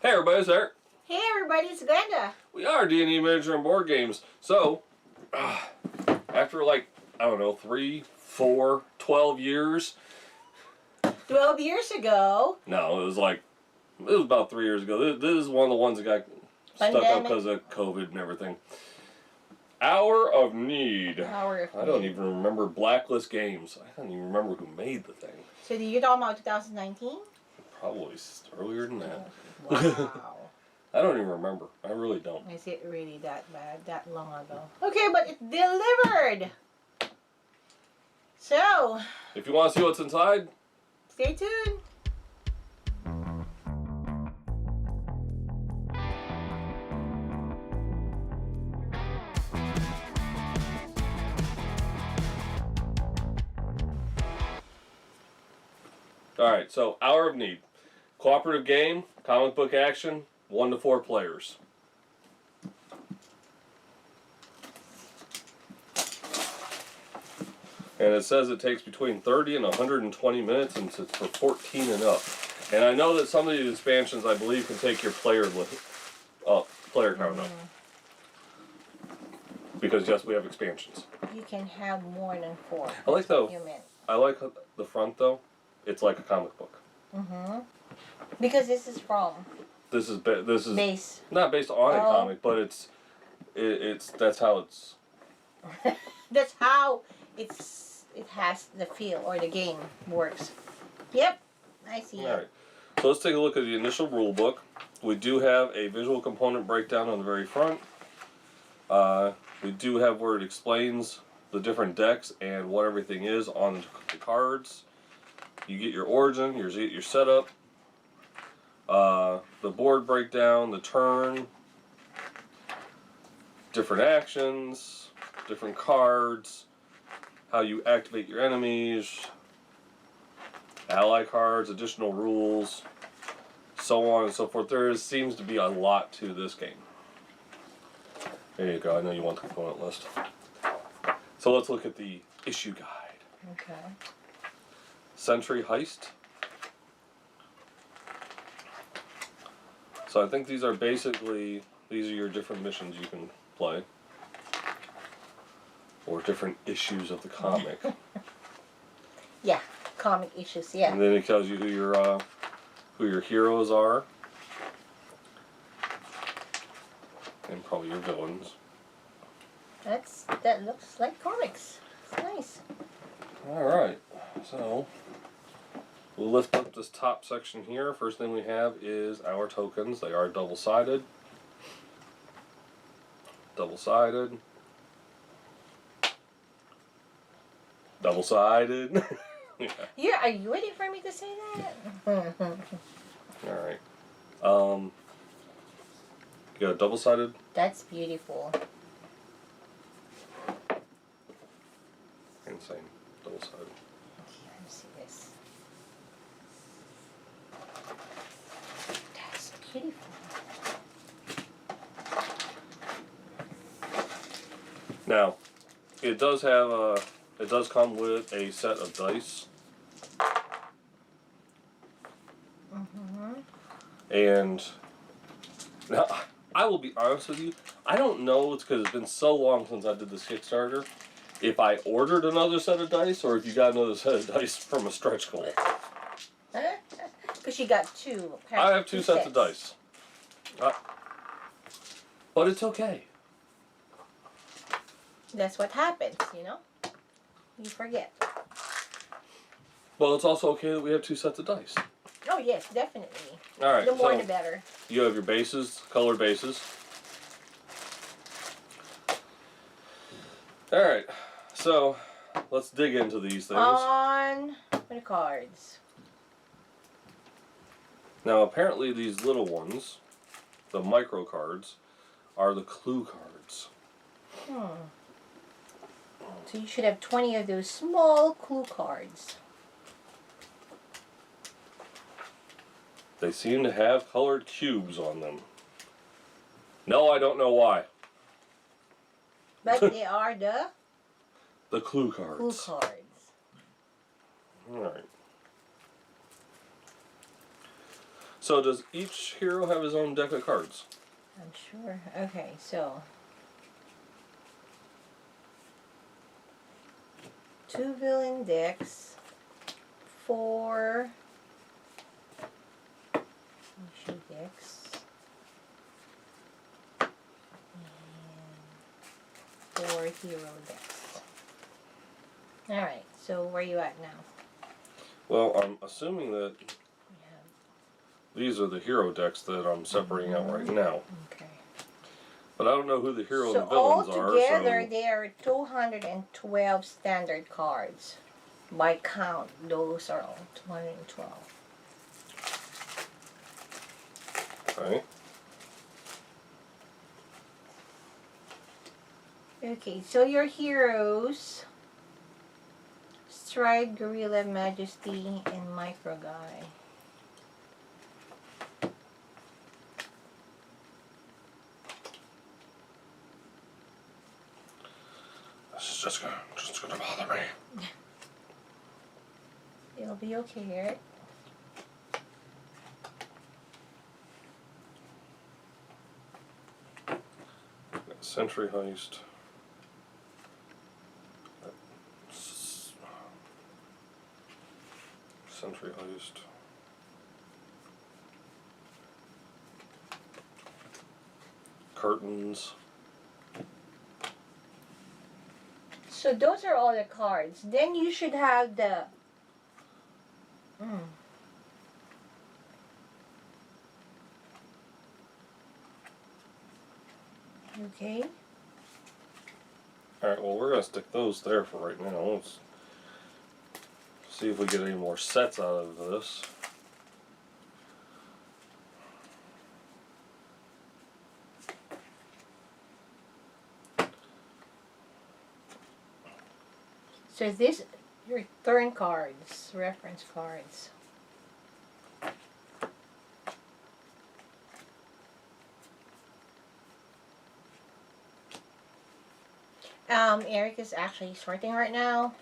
Hey everybody, it's Eric. Hey everybody, it's Glenda. We are D&D Miniature and Board Games. So, after like, I don't know, 3, 4, 12 years. 12 years ago. No, it was about 3 years ago. This is one of the ones that got stuck up because of COVID and everything. Hour of Need. I don't even remember Blacklist games. I don't even remember who made the thing. So you're talking about 2019? Probably earlier than that. Wow. I don't even remember. I really don't. Is it really that bad? That long ago? Okay, but it's delivered! So, if you want to see what's inside, stay tuned. Alright, so Hour of Need. Cooperative game, comic book action, 1 to 4 players. And it says it takes between 30 and 120 minutes, and it's for 14 and up. And I know that some of these expansions, I believe, can take your player count up. Because yes, we have expansions. You can have more than 4. I like the front though. It's like a comic book. Because this is from. This is base. Not based on a comic, but that's how it's. That's how it has the feel or the game works. Yep, I see it. All right, so let's take a look at the initial rule book. We do have a visual component breakdown on the very front. We do have where it explains the different decks and what everything is on the cards. You get your origin, your setup, the board breakdown, the turn, different actions, different cards, how you activate your enemies, ally cards, additional rules, so on and so forth. There seems to be a lot to this game. There you go. I know you want the component list. So let's look at the issue guide. Okay. Century Heist. So I think these are your different missions you can play. Or different issues of the comic. Yeah, comic issues, yeah. And then it tells you who your heroes are. And probably your villains. That looks like comics. It's nice. Alright, so we'll lift up this top section here. First thing we have is our tokens. They are double-sided. Double-sided. Double-sided. Yeah, are you ready for me to say that? Alright. You got a double-sided? That's beautiful. Insane. Double-sided. Okay, let me see this. That's beautiful. Now, it does come with a set of dice. And now, I will be honest with you, I don't know, it's because it's been so long since I did this Kickstarter, if I ordered another set of dice or if you got another set of dice from a stretch goal. Because you got 2. I have 2 sets of dice. But it's okay. That's what happens, you know? You forget. Well, it's also okay that we have 2 sets of dice. Oh, yes, definitely. Alright, the more the better. You have your bases, colored bases. Alright, so let's dig into these things. On the cards. Now, apparently these little ones, the micro cards, are the clue cards. So you should have 20 of those small clue cards. They seem to have colored cubes on them. No, I don't know why. But they are the clue cards. Clue cards. Alright. So does each hero have his own deck of cards? I'm sure. Okay, so 2 villain decks, 4 issue decks, and 4 hero decks. Alright, so where are you at now? Well, I'm assuming that these are the hero decks that I'm separating out right now. Okay. But I don't know who the hero So and the villains are. altogether, So there are 212 standard cards. By count, those are all 212. okay. Okay, so your heroes: Stride, Gorilla, Majesty, and Micro Guy. This is just gonna bother me. It'll be okay, Eric. Century Heist. Century Heist. Curtains. So those are all the cards. Then you should have the... Okay. Alright, well, we're going to stick those there for right now. Let's see if we get any more sets out of this. So this, your turn cards, reference cards. Eric is actually sorting right now,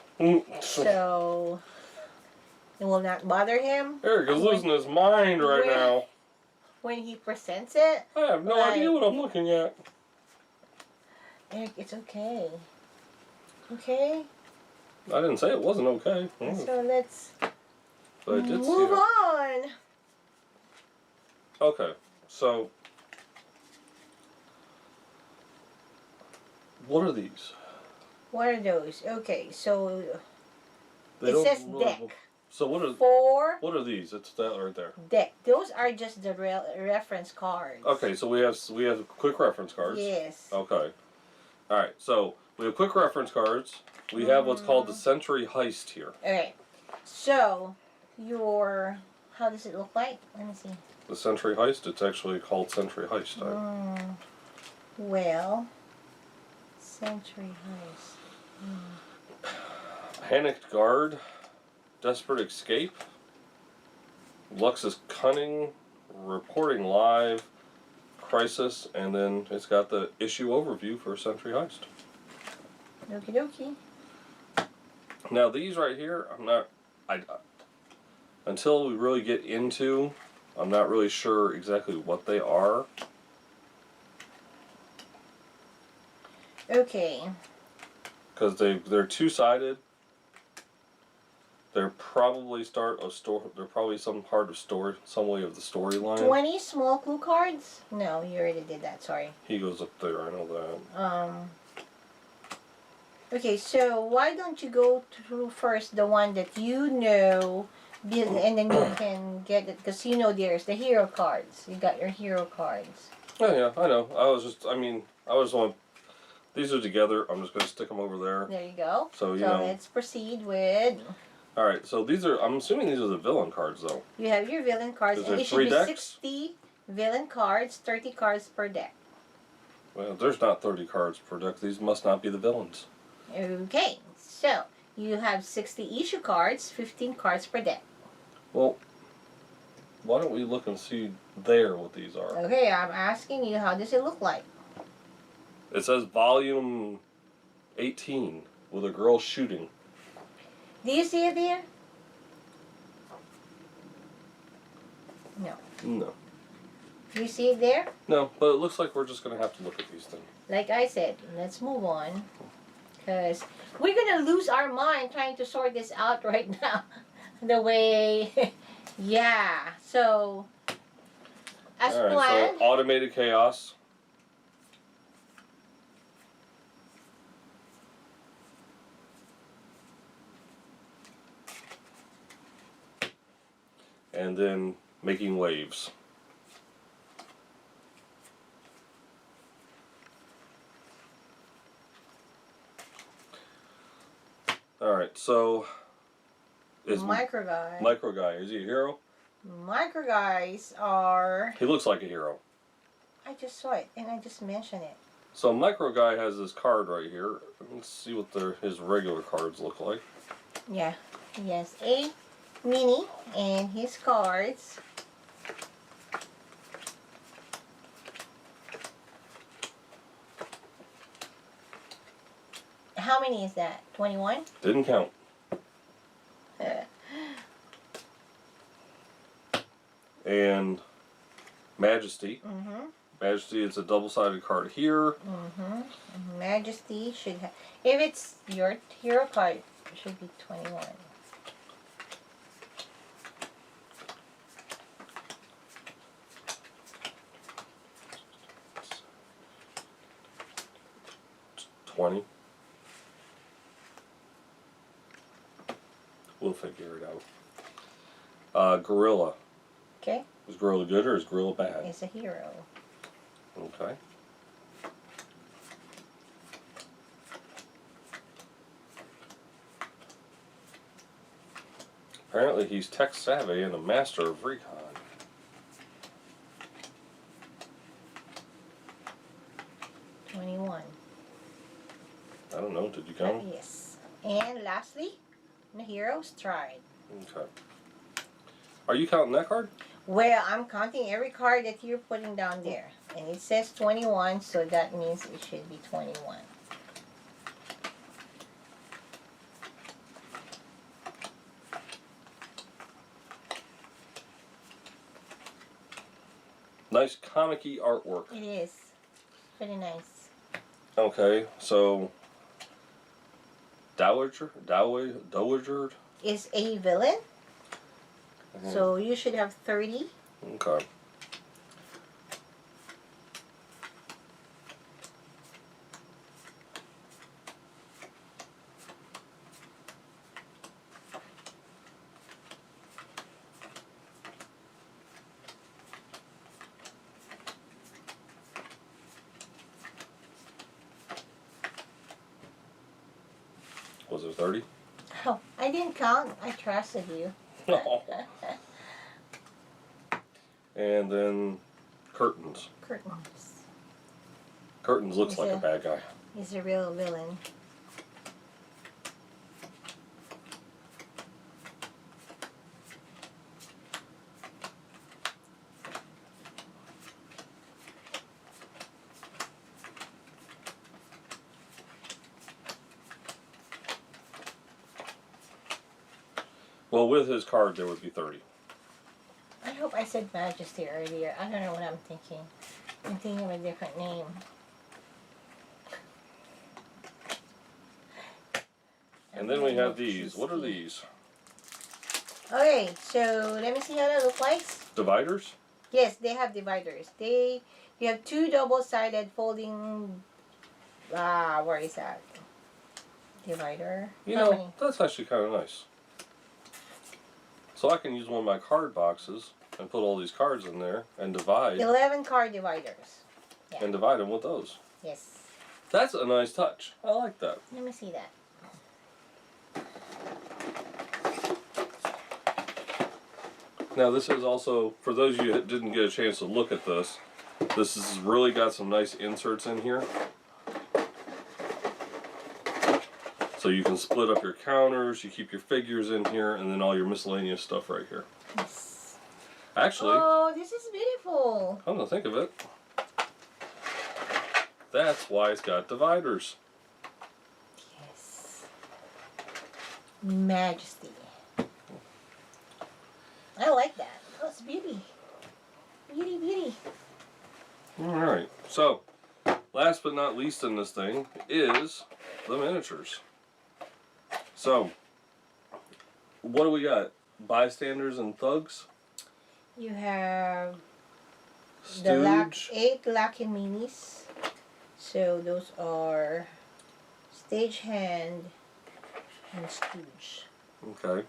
so it will not bother him. Eric is losing his mind right now. When he presents it. I have no idea what I'm looking at. Eric, it's okay. Okay? I didn't say it wasn't okay. So let's But I did move see it. on. Okay, so what are these? What are those? Okay, so They it don't says really- deck. So what are 4 what are these? It's that right there. deck. Those are just the reference cards. Okay, so we have quick reference cards. Yes. Okay. All right. So we have quick reference cards. We have what's called the Century Heist here. Okay. So your, how does it look like? Let me see. The Century Heist. It's actually called Century Heist. Well, Century Heist. Panicked Guard, Desperate Escape, Lux's Cunning, Reporting Live, Crisis, and then it's got the issue overview for Century Heist. Okie dokie. Now these right here, until we really get into, I'm not really sure exactly what they are. Okay. Because they're two-sided. They're probably they're probably some part of story, some way of the storyline. 20 small clue cards? No, you already did that, sorry. He goes up there, I know that. Okay, so why don't you go through first the one that you know, and then you can get it, because you know there's the hero cards. You got your hero cards. Oh yeah, I know. I was want. These are together. I'm just going to stick them over there. There you go. So, you know. Let's proceed with... Alright, so I'm assuming these are the villain cards, though. You have your villain cards, Is and there it should 3 be decks? 60 villain cards, 30 cards per deck. Well, there's not 30 cards per deck. These must not be the villains. Okay, so you have 60 issue cards, 15 cards per deck. Well, why don't we look and see there what these are? Okay, I'm asking you, how does it look like? It says volume 18 with a girl shooting. Do you see it there? No. No. You see it there? No, but it looks like we're just going to have to look at these things. Like I said, let's move on. Because we're going to lose our mind trying to sort this out right now. The way... yeah. So, as planned... So automated chaos. And then making waves. Alright, so is Micro guy. Micro guy, is he a hero? Micro guys are... He looks like a hero. I just saw it and I just mentioned it. So Micro guy has this card right here. Let's see what his regular cards look like. Yeah. He has a mini and his cards. How many is that? 21? Didn't count. And Majesty. Mm-hmm. Majesty is a double-sided card here. Mm-hmm. Majesty should have... If it's your hero card, it should be 21. We'll figure it out. Gorilla. Okay. Is Gorilla good or is Gorilla bad? It's a hero. Okay. Apparently he's tech savvy and a master of recon. I don't know, did you count? Yes. And lastly, the hero Stride. Okay. Are you counting that card? Well, I'm counting every card that you're putting down there. And it says 21, so that means it should be 21. Nice comic-y artwork. It is. Pretty nice. Okay, so Dowager Is a villain. So you should have 30. Okay. Was it 30? Oh, I didn't count. I trusted you. No. And then Curtains. Curtains. Curtains looks like a bad guy. He's a real villain. Well, with his card, there would be 30. I hope I said Majesty earlier. I don't know what I'm thinking. I'm thinking of a different name. And then we have these. What are these? Okay, so let me see how that looks like. Dividers? Yes, they have dividers. You have two double-sided folding. Where is that? Divider. You How know, many? that's actually kind of nice. So I can use one of my card boxes and put all these cards in there and divide. 11 card dividers. Yeah. And divide them with those. Yes. That's a nice touch. I like that. Let me see that. Now this is also, for those of you that didn't get a chance to look at this, this has really got some nice inserts in here. So you can split up your counters, you keep your figures in here, and then all your miscellaneous stuff right here. Yes. Actually, oh, this is beautiful. come to think of it, that's why it's got dividers. Yes. Majesty. I like that. That's beauty. Beauty, beauty. Alright, so last but not least in this thing is the miniatures. So, what do we got? Bystanders and Thugs? You have Stooge? 8 Lucky Minis. So those are Stagehand and Stooge. Okay.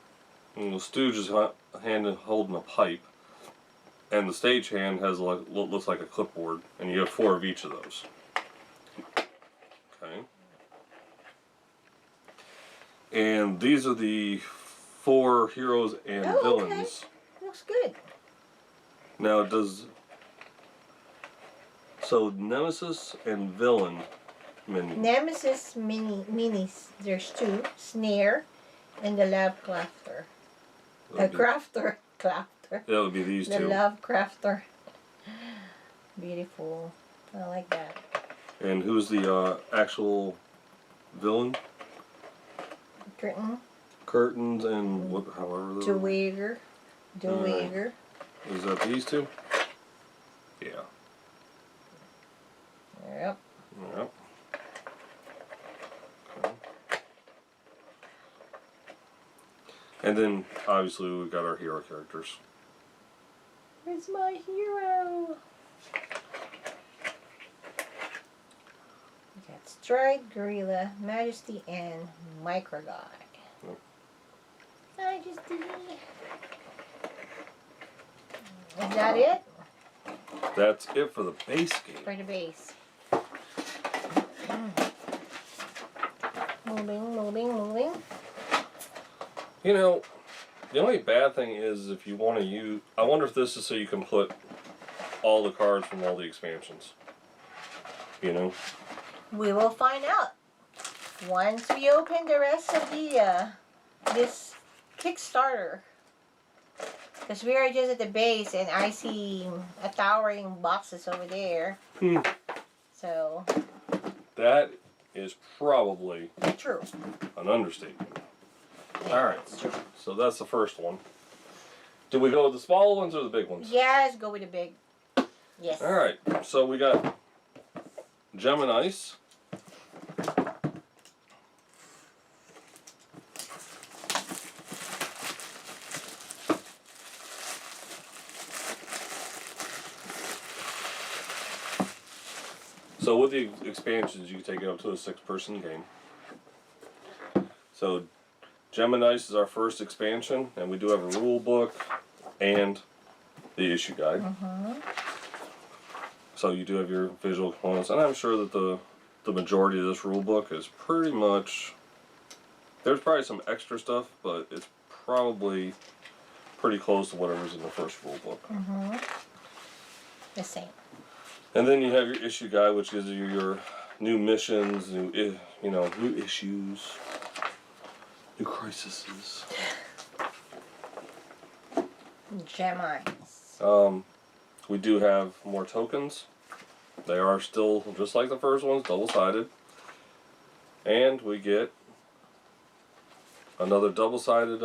And the Stooge is holding a pipe. And the Stagehand has what looks like a clipboard. And you have 4 of each of those. Okay. And these are the 4 heroes and villains. Okay. Looks good. Now so Nemesis and Villain Minion. Nemesis minis. There's 2. Snare and the Love Crafter. Crafter. That would be these 2. The Love Crafter. Beautiful. I like that. And who's the actual villain? Curtains and however. Dowager. Is that these 2? Yeah. Yep. Yep. Okay. And then obviously we've got our hero characters. Where's my hero? We got Stride, Gorilla, Majesty, and Micro Guy. Yep. Majesty. Is that it? That's it for the base game. For the base. Moving. You know, the only bad thing is if you want to use... I wonder if this is so you can put all the cards from all the expansions. You know? We will find out once we open the rest of the this Kickstarter. Because we are just at the base and I see a towering boxes over there. So... That is probably... True. an understatement. Alright, True. so that's the first one. Do we go with the small ones or the big ones? Yeah, let's go with the big. Yes. Alright, so we got Gem and Ice. So with the expansions, you can take it up to a 6-person game. So Gem and Ice is our first expansion, and we do have a rule book and the issue guide. So you do have your visual components, and I'm sure that the majority of this rule book is pretty much... There's probably some extra stuff, but it's probably pretty close to whatever's in the first rule book. The same. And then you have your issue guide, which gives you your new missions, new issues, new crises. Gems. We do have more tokens. They are still, just like the first ones, double-sided. And we get another double-sided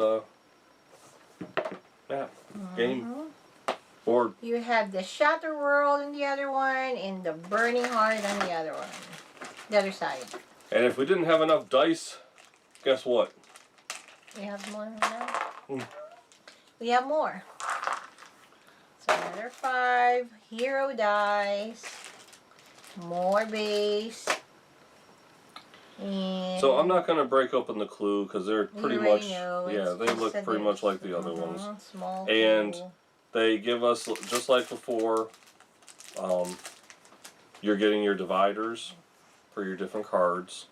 map, game, board. You have the Shatter World in the other one and the Burning Heart on the other one. The other side. And if we didn't have enough dice, guess what? We have more now? We have more. So another 5 hero dice. More base. And So I'm not going to break open the clue because they're pretty much, know, they look pretty much like the other ones. Small And clue. they give us, just like before, you're getting your dividers for your different cards.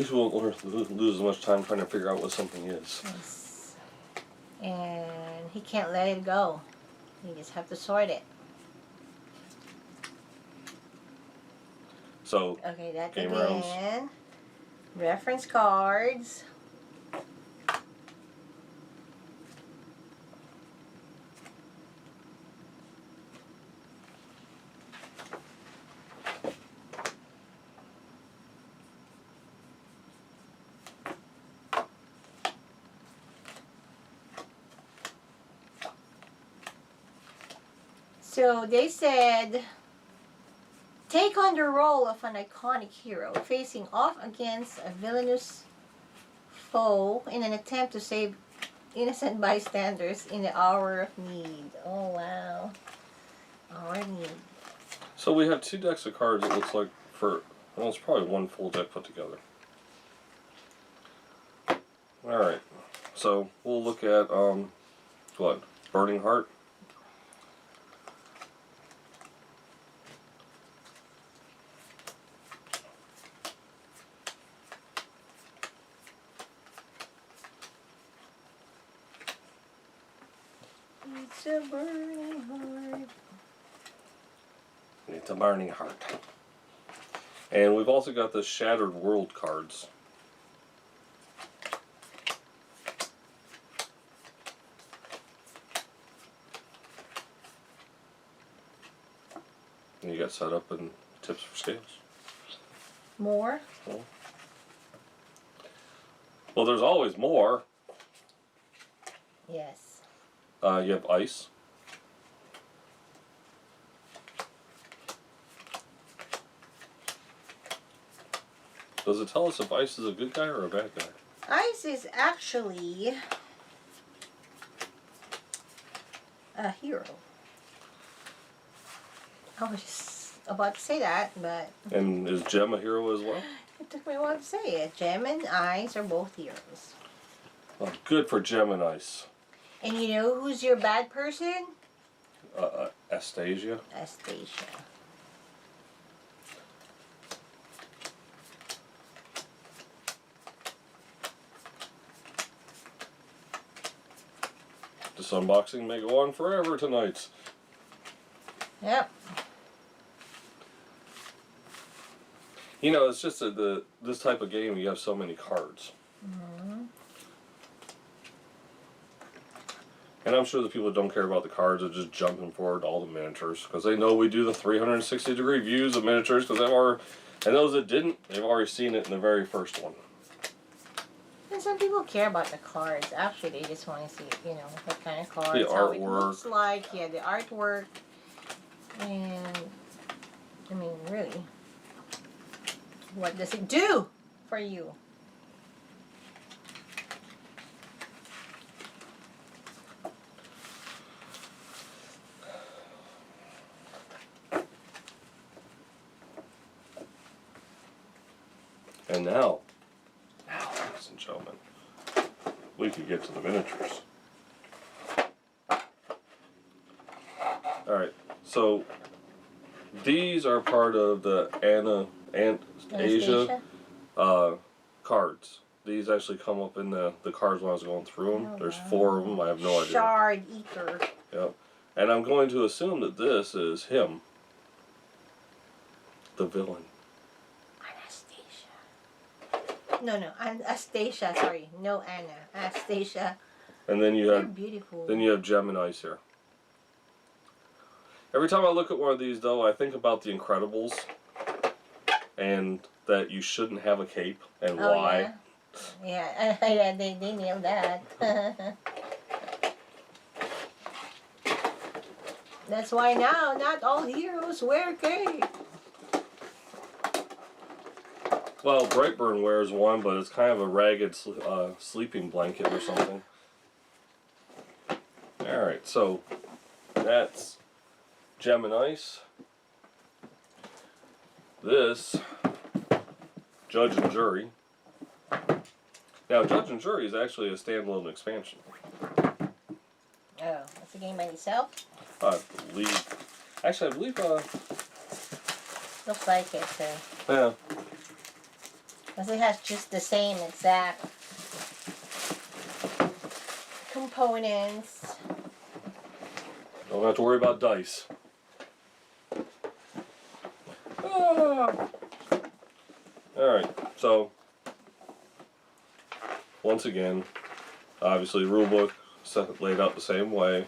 least we won't lose as much time trying to figure out what something is. Yes. And he can't let it go. You just have to sort it. So, Okay, that game again. rounds. Reference cards. So they said, take on the role of an iconic hero, facing off against a villainous foe in an attempt to save innocent bystanders in the hour of need. Oh, wow. Hour of need. So we have 2 decks of cards, it looks like, for, well, it's probably one full deck put together. Alright, so we'll look at, what? Burning Heart? It's a burning heart. It's a burning heart. And we've also got the Shattered World cards. And you got set up in tips for scales. More? Well, there's always more. Yes. You have ice. Does it tell us if ice is a good guy or a bad guy? Ice is actually a hero. I was just about to say that, but And is Gem a hero as well? it took me a while to say it. Gem and Ice are both heroes. Well, good for Gem and Ice. And you know who's your bad person? Astasia. Astasia. This unboxing may go on forever tonight. Yep. You know, it's just this type of game, you have so many cards. Mm-hmm. And I'm sure the people that don't care about the cards are just jumping forward to all the miniatures because they know we do the 360-degree views of miniatures because and those that didn't, they've already seen it in the very first one. And some people care about the cards. Actually, they just want to see, you know, what kind of cards, The how it artwork. looks like. Yeah, the artwork. And, I mean, really, what does it do for you? And now, ladies and gentlemen, we could get to the miniatures. Alright, so these are part of the Anastasia cards. These actually come up in the cards when I was going through them. Oh, There's wow. 4 of them, I have no idea. Shard Eater. Yep. And I'm going to assume that this is him. The villain. No, Anastasia, sorry. No Anna. Anastasia. And then you They're have beautiful. Then you have Gem and Ice here. Every time I look at one of these, though, I think about The Incredibles, and that you shouldn't have a cape, and why. Yeah, yeah, they nailed that. That's why now not all heroes wear cape. Well, Brightburn wears one, but it's kind of a ragged sleeping blanket or something. Alright, so that's Gem and Ice. This, Judge and Jury. Now, Judge and Jury is actually a standalone expansion. Oh, that's a game by itself? I believe. Actually, I believe. Looks like it, Yeah. Because it has just the same exact components. Don't have to worry about dice. Ah. Alright, so once again, obviously rulebook laid out the same way.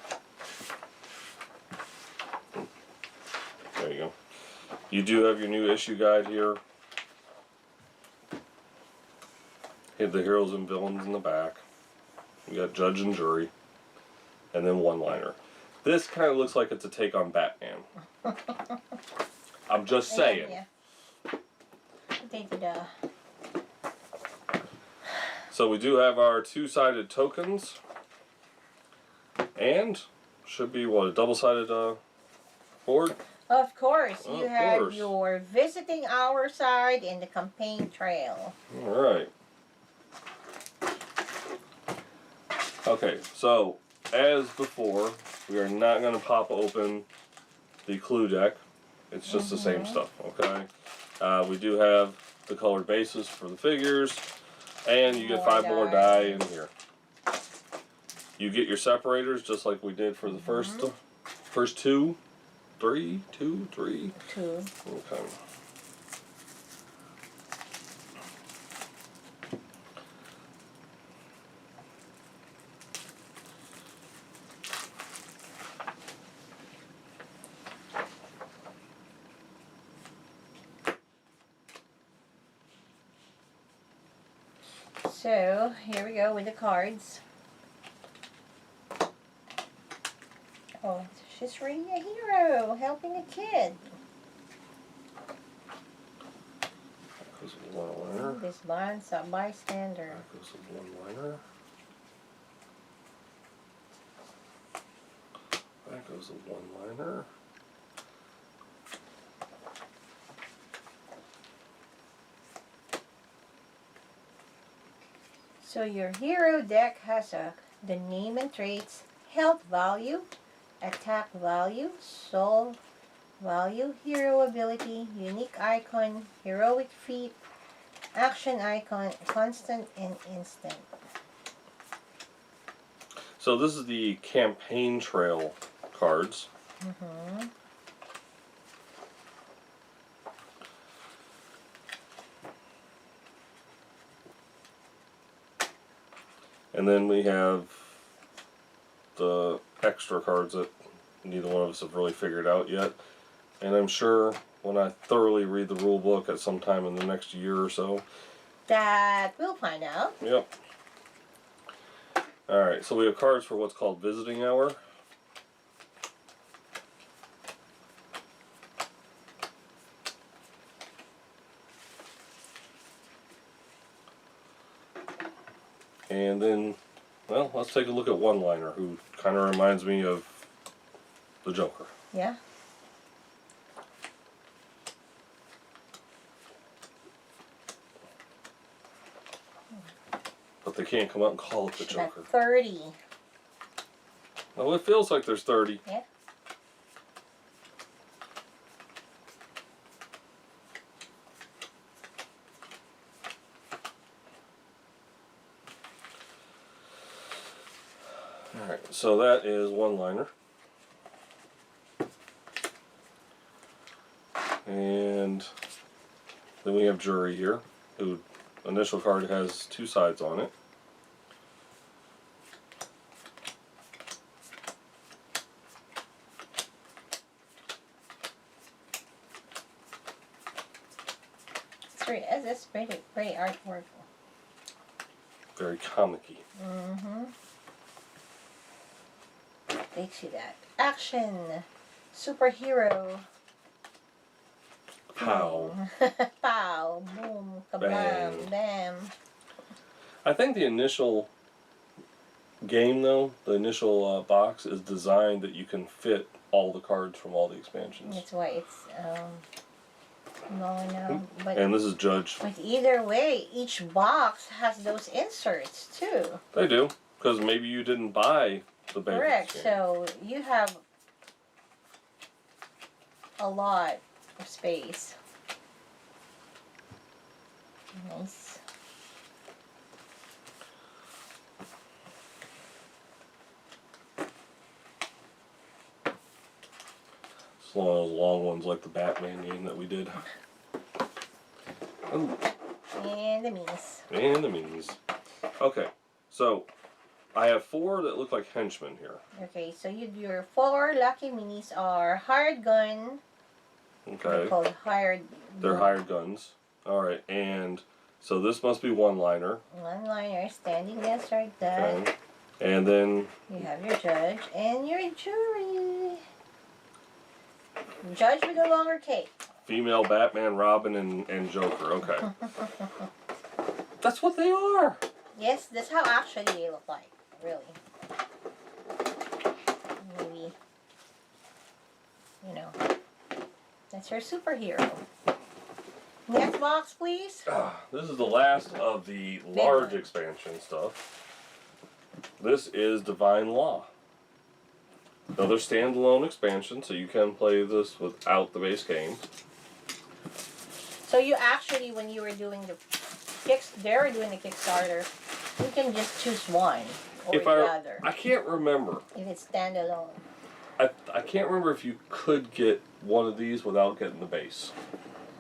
There you go. You do have your new issue guide here. You have the heroes and villains in the back. You got judge and jury. And then one-liner. This kind of looks like it's a take on Batman. I'm just saying. Yeah. They did So we do have our two-sided tokens. And should be, what, a double-sided board? Of course, Oh, you of have course. your visiting hour side and the campaign trail. Alright. Okay, so as before, we are not going to pop open the clue deck. It's just the same stuff, okay? We do have the colored bases for the figures, and you get More 5 more die in dice. here. You get your separators just like we did for the first two, three. Two. Okay. So, here we go with the cards. Oh, she's really a hero, helping a kid. That goes a one-liner. This bond's a bystander. That goes a one-liner. That goes a one-liner. So your hero deck has the name and traits, health value, attack value, soul value, hero ability, unique icon, heroic feat, action icon, constant and instant. So this is the campaign trail cards. Mm-hmm. And then we have the extra cards that neither one of us have really figured out yet. And I'm sure when I thoroughly read the rule book at some time in the next year or so. That we'll find out. Yep. Alright, so we have cards for what's called Visiting Hour. And then, well, let's take a look at One-Liner, who kind of reminds me of the Joker. Yeah. But they can't come out and call it the She's at Joker. 30. Well, it feels like there's 30. Yeah. Alright, so that is One-Liner. And then we have Jury here, who initial card has 2 sides on it. It's pretty artwork. Very comic-y. Mm-hmm. They see that. Action. Superhero. Pow. Pow. Boom. Kablam. Bang. Bam. I think the initial game, though, the initial box is designed that you can fit all the cards from all the expansions. That's why it's no, no. But And this is Judge. but either way, each box has those inserts too. They do, because maybe you didn't buy the basic Correct. game. So you have a lot of space. Nice. It's one of those long ones like the Batman game that we did. Ooh. And the minis. And the minis. Okay, so I have 4 that look like henchmen here. Okay, so your 4 lucky minis are hired gun. Okay. They're called hired. They're hired guns. Alright, and so this must be one-liner. One-liner standing just like that. Okay. And then You have your judge and your jury. Judge with a longer cape. female Batman, Robin, and Joker. Okay. That's what they are. Yes, that's how actually they look like. Really. Maybe. You know. That's your superhero. Next box, please. This is the last of the large expansion stuff. This is Divine Law. Another standalone expansion, so you can play this without the base game. So you actually, when you were doing the Kickstarter, you can just choose one or the other. I can't remember. If it's standalone. I can't remember if you could get one of these without getting the base.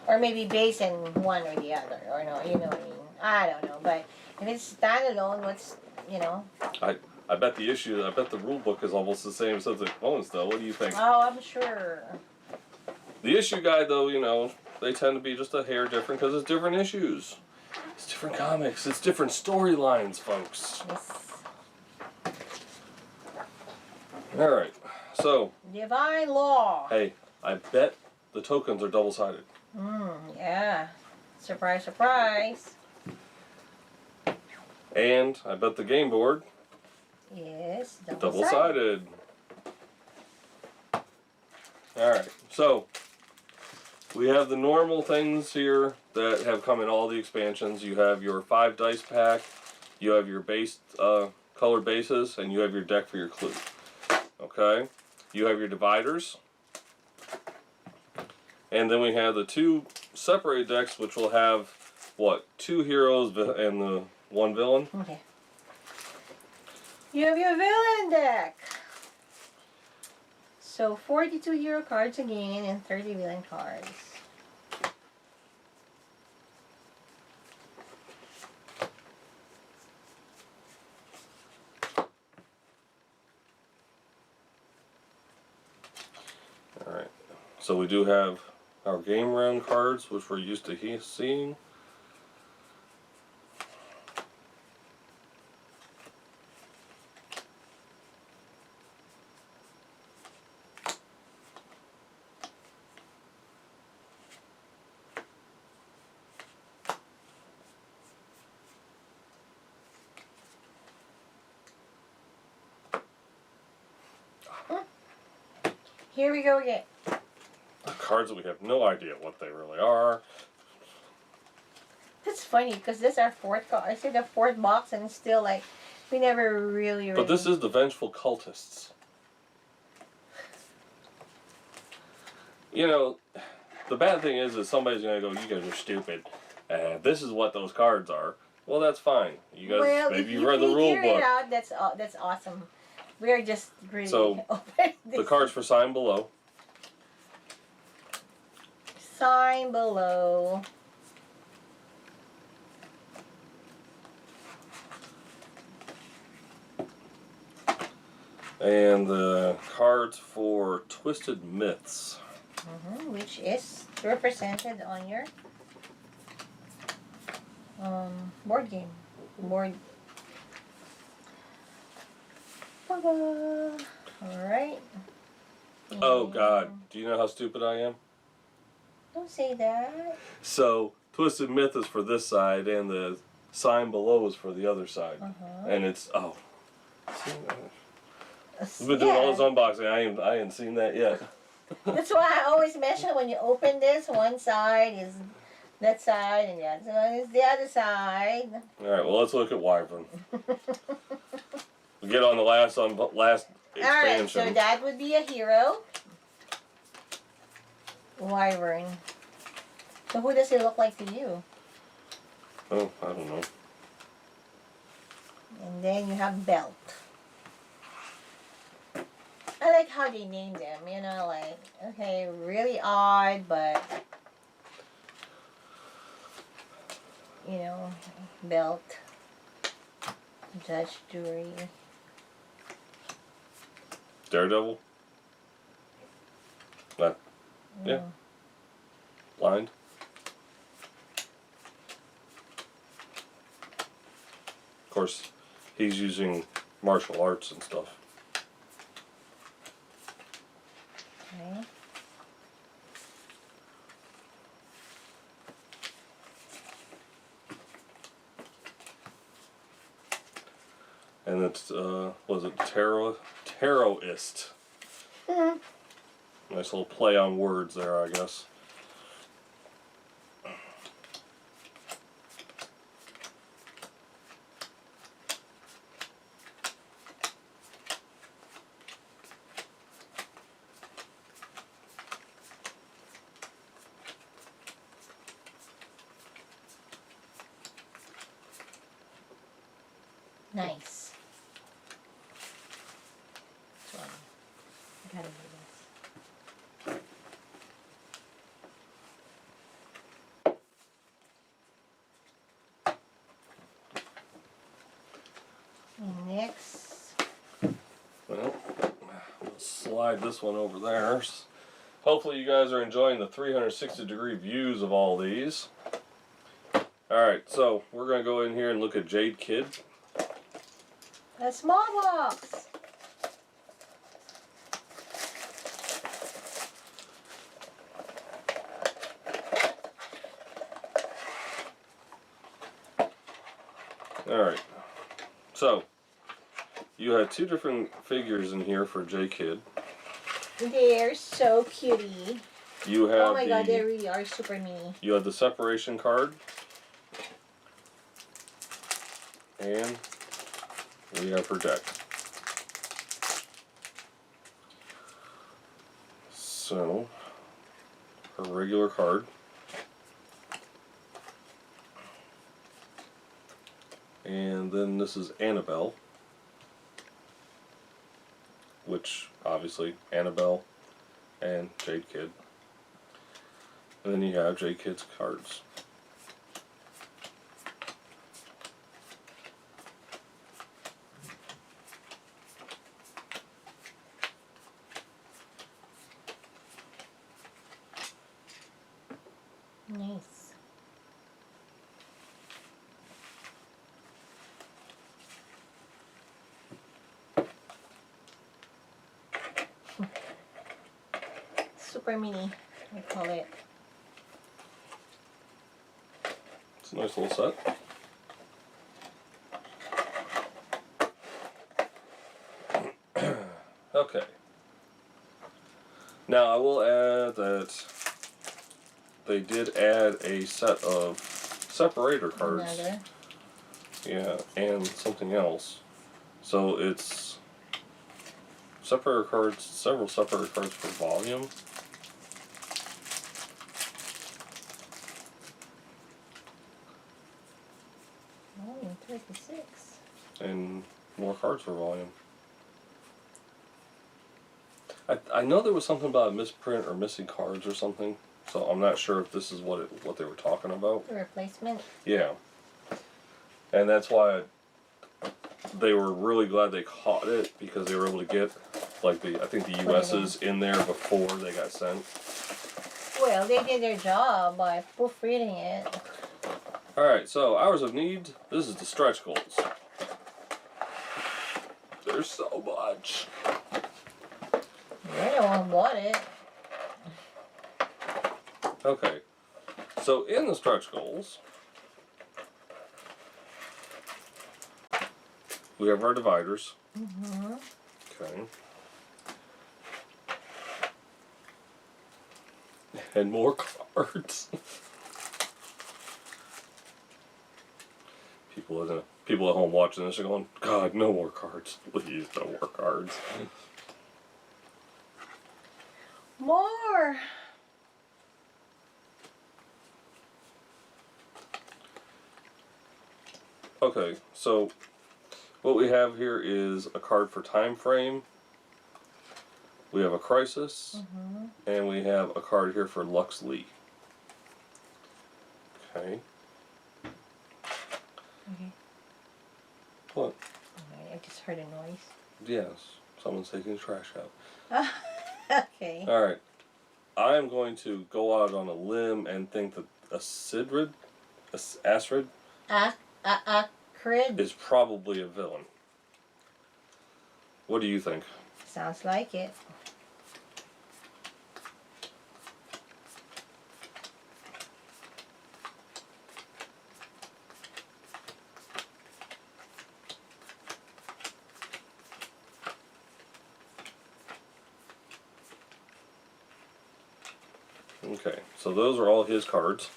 Or maybe base in one or the other, or no, you know what I mean. I don't know, but if it's standalone, what's, you know? I bet the rule book is almost the same as the components, though. What do you think? Oh, I'm sure. The issue guide, though, you know, they tend to be just a hair different because it's different issues. It's different comics. It's different storylines, folks. Yes. Alright, so. Divine Law. Hey, I bet the tokens are double-sided. Yeah. Surprise, surprise. And I bet the game board. Yes, Double-sided. Alright, so we have the normal things here that have come in all the expansions. You have your 5 dice pack, you have your base colored bases, and you have your deck for your clue. Okay? You have your dividers. And then we have the 2 separated decks, which will have, what, 2 heroes and the 1 villain? Okay. You have your villain deck. So 42 hero cards again and 30 villain cards. Alright. So we do have our game round cards, which we're used to seeing. Here we go again. Cards that we have no idea what they really are. That's funny because this is our 4th card. I see the 4th box and it's still like we never really. But this is the Vengeful Cultists. You know, the bad thing is that somebody's going to go, you guys are stupid. This is what those cards are. Well, that's fine. You guys, maybe you read the rule book. It out, that's awesome. We're just really so, the cards for sign below. Sign below. And the cards for Twisted Myths. Which is represented on your board game. Alright. Oh God, do you know how stupid I am? Don't say that. So, Twisted Myth is for this side, and the sign below is for the other side. And it's, oh. We've been doing all this unboxing, I ain't seen that yet. That's why I always mention when you open this, one side is that side, and the other one is the other side. Alright, well, let's look at Wyvern. We get on the last expansion. Alright, so that would be a hero. Wyvern. So who does he look like to you? Oh, I don't know. And then you have Belt. I like how how they name them. You know, like, okay, really odd, but you know, belt, judge, jury. Daredevil. Yeah. Blind. Of course, he's using martial arts and stuff. Okay. And it's, was it Taroist? Mm-hmm. Nice little play on words there, I guess. Nice. So, I gotta do this. Next. Well, we'll slide this one over there. Hopefully you guys are enjoying the 360-degree views of all these. Alright, so we're going to go in here and look at Jade Kid. A small box. Alright, so you had two different figures in here for Jade Kid. They're so cutie. You have oh my god, they really are super mini. You have the separation card. And we have her deck. So, her regular card. And then this is Annabelle. Which, obviously, Annabelle and Jade Kid. And then you have Jade Kid's cards. Nice. Super mini, I call it. It's a nice little set. Okay. Now I will add that they did add a set of separator cards. Another. Yeah, and something else. So it's separator cards, several separator cards per volume. Volume 36. And more cards per volume. I know there was something about a misprint or missing cards or something, so I'm not sure if this is what they were talking about. The replacement. Yeah. And that's why they were really glad they caught it, because they were able to get like I think the US's in there before they got sent. Well, they did their job by proofreading it. Alright, so Hours of Need, this is the stretch goals. There's so much. You're the one who bought it. Okay, so in the stretch goals, we have our dividers. Mm-hmm. Okay. And more cards. People at home watching this are going, God, no more cards. Please, no more cards. More. Okay, so what we have here is a card for time frame, We have a Crisis. And we have a card here for Lux Lee. Okay. Okay. What? I just heard a noise. Yes. Someone's taking the trash out. Okay. Alright. I am going to go out on a limb and think that Astrid Crid. is probably a villain. What do you think? Sounds like it. Okay, so those are all his cards.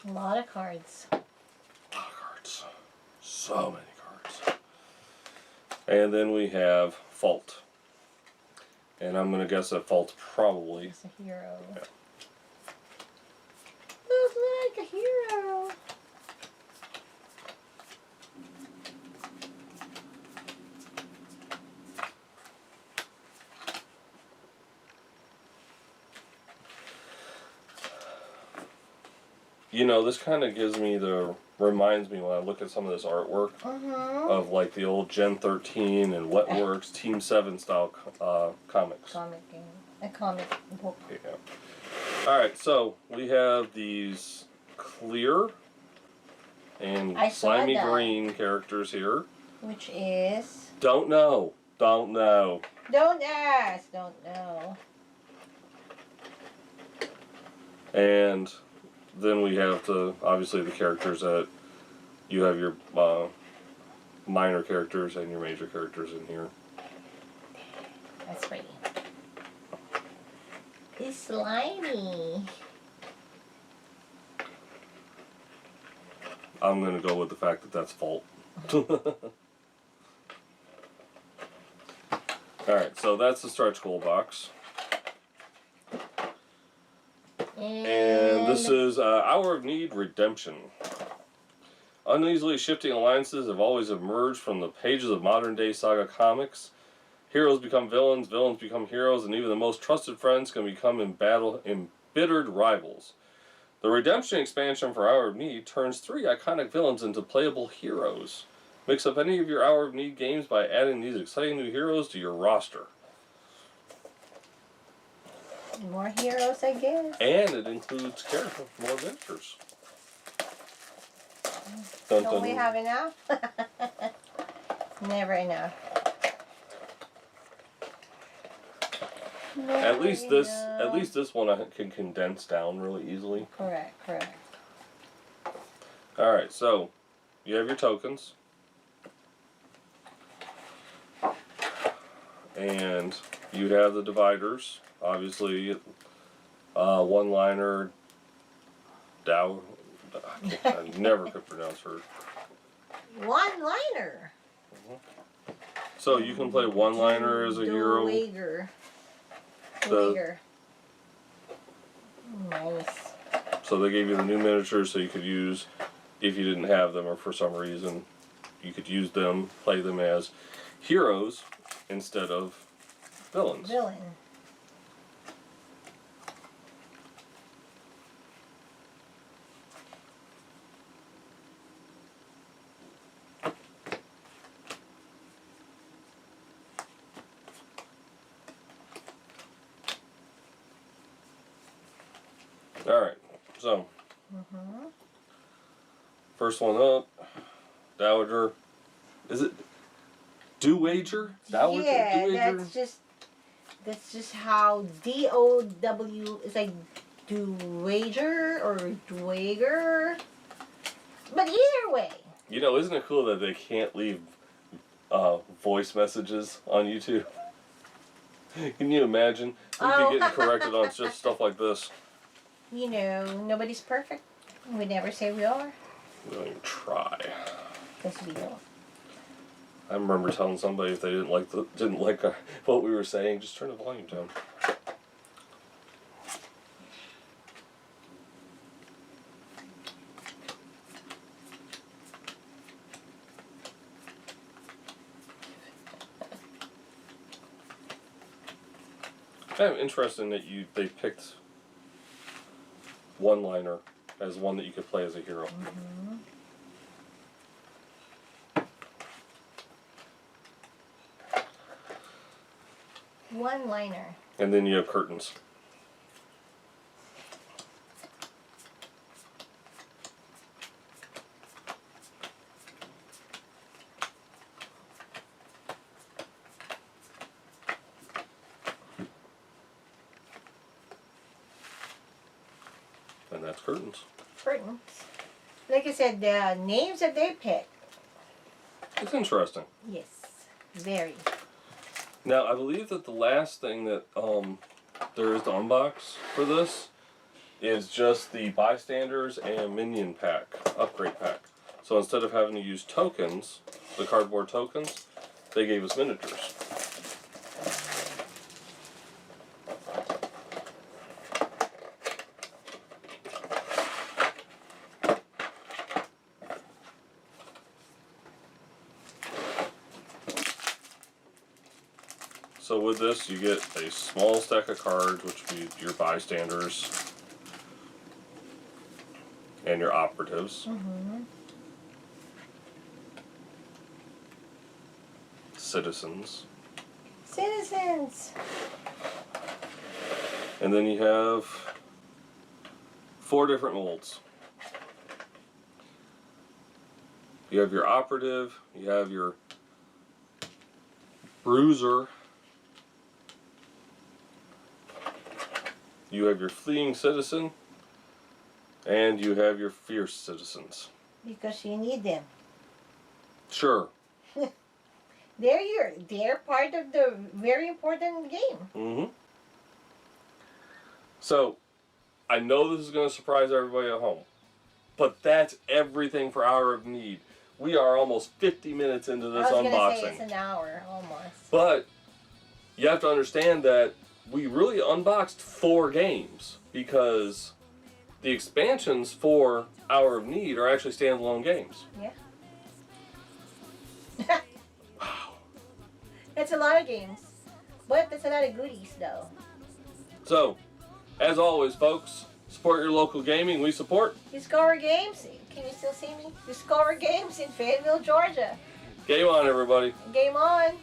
A lot of cards. A lot of cards. So many cards. And then we have Fault. And I'm going to guess that Fault's probably... It's a hero. Yeah. Looks like a hero. You know, this kind of reminds me when I look at some of this artwork of like the old Gen 13 and Wetworks Team 7 style comics. Comic game. A comic book. Yeah. Alright, so we have these clear and slimy green characters here. Which is? Don't know. Don't know. Don't ask. Don't know. And then we have obviously the characters that you have your minor characters and your major characters in here. That's pretty. He's slimy. I'm going to go with the fact that that's Fault. Alright, so that's the stretch goal box. And this is Hour of Need Redemption. Uneasily shifting alliances have always emerged from the pages of modern-day saga comics. Heroes become villains, villains become heroes, and even the most trusted friends can become embittered rivals. The Redemption expansion for Hour of Need turns 3 iconic villains into playable heroes. Mix up any of your Hour of Need games by adding these exciting new heroes to your roster. More heroes, I guess. And it includes more miniatures. Don't we have enough? Never enough. At least this one I can condense down really easily. Correct. Alright, so you have your tokens. And you have the dividers. Obviously, one-liner, I never could pronounce her. One-liner. So you can play one-liner as a hero. Wager. Nice. So they gave you the new miniatures so you could use, if you didn't have them or for some reason, you could use them, play them as heroes instead of villains. Alright, so first one up, Dowager. Is it Dowager? Dowager? Yeah, Dowager? that's just how D-O-W is like Dowager or Dwager. But either way. You know, isn't it cool that they can't leave voice messages on YouTube? Can you imagine? We'd be getting corrected on just stuff like this. You know, nobody's perfect. We never say we are. We don't even try. Because we don't. I remember telling somebody if they didn't like what we were saying, just turn the volume down. Kind of interesting that they picked One-Liner as one that you could play as a hero. Mm-hmm. One-Liner. And then you have Curtains. And that's Curtains. Curtains. Like I said, the names that they picked. It's interesting. Yes, very. Now, I believe that the last thing that there is to unbox for this is just the Bystanders and Minion pack, upgrade pack. So instead of having to use tokens, the cardboard tokens, they gave us miniatures. So with this, you get a small stack of cards, which would be your Bystanders and your operatives. Mm-hmm. Citizens. Citizens. And then you have 4 different molds. You have your operative, you have your bruiser, you have your fleeing citizen, and you have your fierce citizens. Because you need them. Sure. They're part of the very important game. Mm-hmm. So, I know this is going to surprise everybody at home, but that's everything for Hour of Need. We are almost 50 minutes into this I was unboxing. gonna say it's an hour almost. But you have to understand that we really unboxed 4 games because the expansions for Hour of Need are actually standalone games. Yeah. Wow. That's a lot of games. But that's a lot of goodies though. So, as always, folks, support your local gaming. We support Discover Games. Can you still see me? Discover Games in Fayetteville, Georgia. Game On, everybody. Game on.